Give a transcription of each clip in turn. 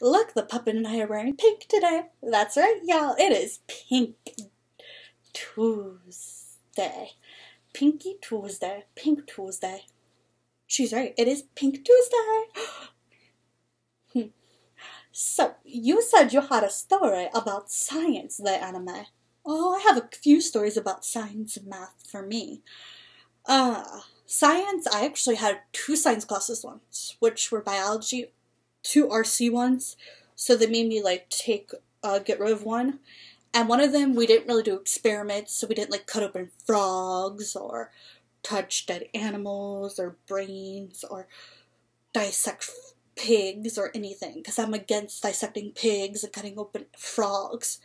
Look, the puppet and I are wearing pink today. That's right, y'all. It is Pink Tuesday. Pinky Tuesday. Pink Tuesday. She's right. It is Pink Tuesday. So, you said you had a story about science there, Anime. Oh, I have a few stories about science and math for me. Science, I actually had 2 science classes once, which were biology, 2 RC ones, so they made me, like, get rid of one. And one of them, we didn't really do experiments, so we didn't, like, cut open frogs, or touch dead animals, or brains, or dissect pigs, or anything, because I'm against dissecting pigs and cutting open frogs.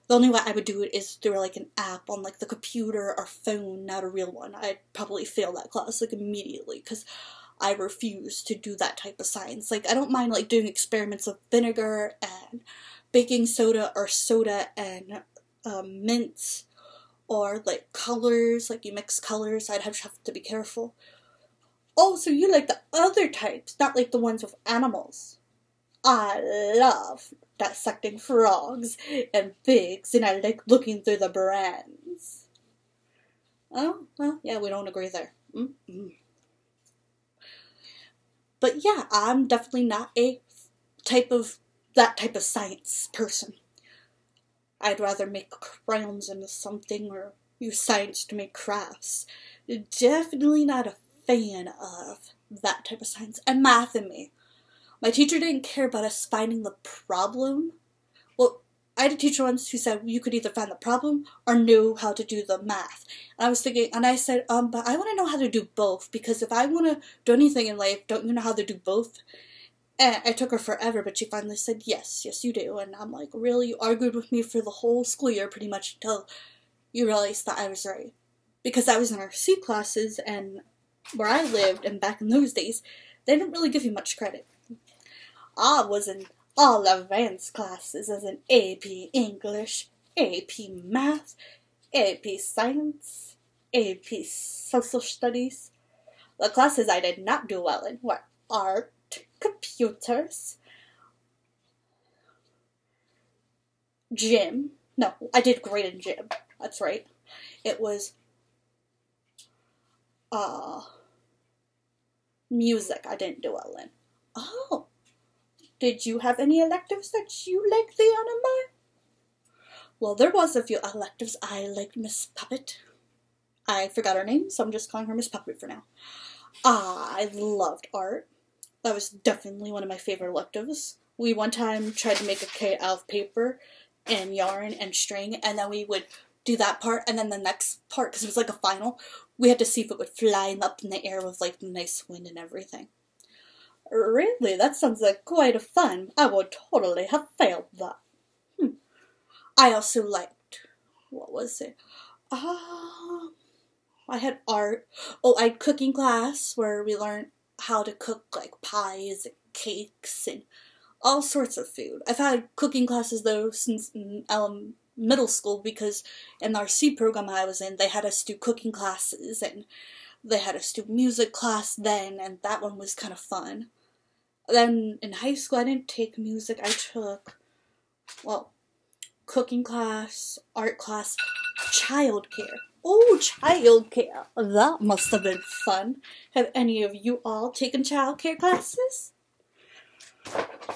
The only way I would do it is through, like, an app on, like, the computer or phone, not a real one. I'd probably fail that class, like, immediately, because I refuse to do that type of science. Like, I don't mind, like, doing experiments with vinegar and baking soda or soda and mints, or, like, colors, like, you mix colors. I'd have to be careful. Oh, so you like the other types, not like the ones with animals. I love dissecting frogs and pigs, and I like looking through the brains. Oh, well, yeah, we don't agree there. But yeah, I'm definitely not that type of science person. I'd rather make crayons into something or use science to make crafts. Definitely not a fan of that type of science. And math in me. My teacher didn't care about us finding the problem. Well, I had a teacher once who said you could either find the problem or know how to do the math. And I was thinking, and I said, but I want to know how to do both, because if I want to do anything in life, don't you know how to do both? And it took her forever, but she finally said, yes, you do. And I'm like, really? You argued with me for the whole school year, pretty much, until you realized that I was right. Because I was in our C classes, and where I lived, and back in those days, they didn't really give you much credit. I was in all advanced classes as in AP English, AP Math, AP Science, AP Social Studies. The classes I did not do well in were art, computers, gym. No, I did great in gym. That's right. It was music I didn't do well in. Oh, did you have any electives that you liked, the Anime? Well, there was a few electives I liked, Miss Puppet. I forgot her name, so I'm just calling her Miss Puppet for now. I loved art. That was definitely one of my favorite electives. We one time tried to make a kite out of paper and yarn and string, and then we would do that part, and then the next part, because it was like a final, we had to see if it would fly up in the air with like nice wind and everything. Really? That sounds like quite a fun. I would totally have failed that. I also liked, what was it? I had art. Oh, I had cooking class where we learned how to cook like pies and cakes and all sorts of food. I've had cooking classes though since middle school, because in the RC program I was in, they had us do cooking classes and they had us do music class then, and that one was kind of fun. Then in high school I didn't take music. I took, well, cooking class, art class, childcare. Oh, childcare. That must have been fun. Have any of you all taken childcare classes?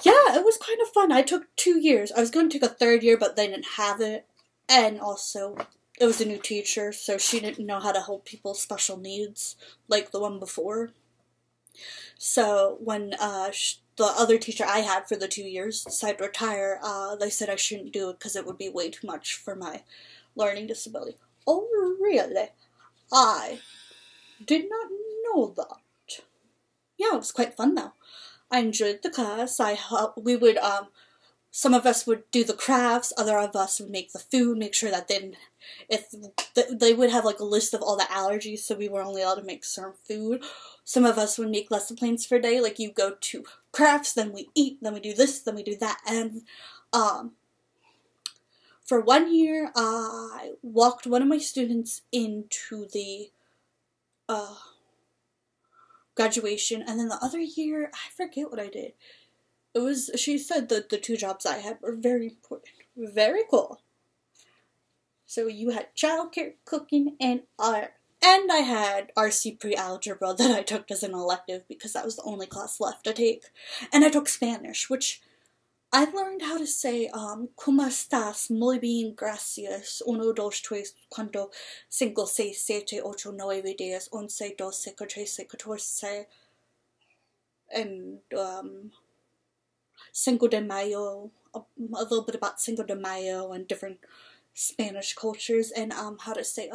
Yeah, it was kind of fun. I took 2 years. I was going to take a 3rd year, but they didn't have it. And also, it was a new teacher, so she didn't know how to help people with special needs, like the one before. So, when the other teacher I had for the 2 years decided to retire, they said I shouldn't do it because it would be way too much for my learning disability. Oh, really? I did not know that. Yeah, it was quite fun though. I enjoyed the class. Some of us would do the crafts, other of us would make the food, make sure that they would have like a list of all the allergies, so we were only allowed to make certain food. Some of us would make lesson plans for a day, like you go to crafts, then we eat, then we do this, then we do that, and for 1 year, I walked one of my students into the graduation, and then the other year, I forget what I did. She said that the 2 jobs I had were very important. Very cool. So you had childcare, cooking, and art. And I had RC pre-algebra that I took as an elective because that was the only class left to take. And I took Spanish, which I learned how to say, ¿Cómo estás? Muy bien, gracias. 1, 2, 3, 4, 5, 6, 7, 8, 9, 10, 11, 12, 13, 14, and, Cinco de Mayo, a little bit about Cinco de Mayo and different Spanish cultures, and, how to say,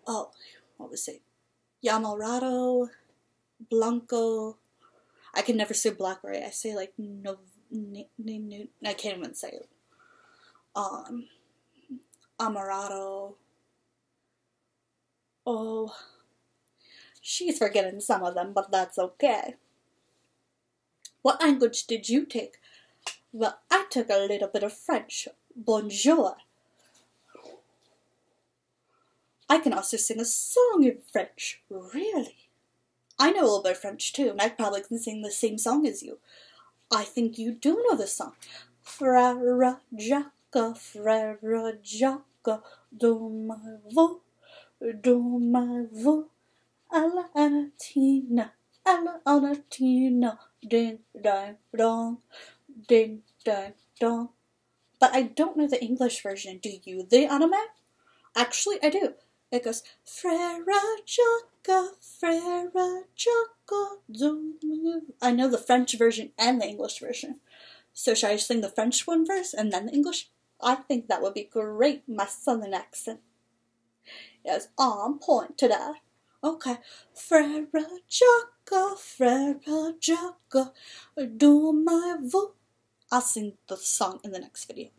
what was it? Yamarado, Blanco. I can never say black right. I say like no, I can't even say it. Amarado. Oh, she's forgetting some of them, but that's okay. What language did you take? Well, I took a little bit of French. Bonjour. I can also sing a song in French. Really? I know a little bit of French too, and I probably can sing the same song as you. I think you do know this song. Frère Jacques, dans ma veau, à la anatina, ding, dang, dong, ding, dang, dong. But I don't know the English version. Do you, the anime? Actually, I do. It goes, Frère Jacques, I know the French version and the English version. So should I sing the French one first and then the English? I think that would be great, my southern accent. Yes, on point today. Okay. Frère Jacques, do my veau. I'll sing the song in the next video.